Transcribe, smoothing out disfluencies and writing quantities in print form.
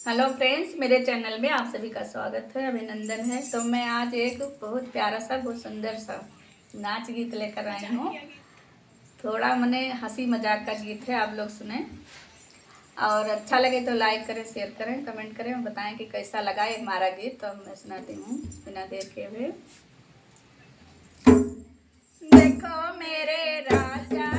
Hello friends, मेरे channel में आप सभी का स्वागत है, अभिनंदन है। तो मैं आज एक बहुत प्यारा सा, बहुत सुंदर सा नाच गीत लेकर आई हूँ। थोड़ा मने हंसी मजाक का गीत है, आप लोग सुने और अच्छा लगे तो लाइक करें, शेयर करें, कमेंट करें और बताएं कि कैसा लगा ये हमारा गीत। तो मैं सुनाती हूँ बिना देर के हुए। देखो मेरे राजा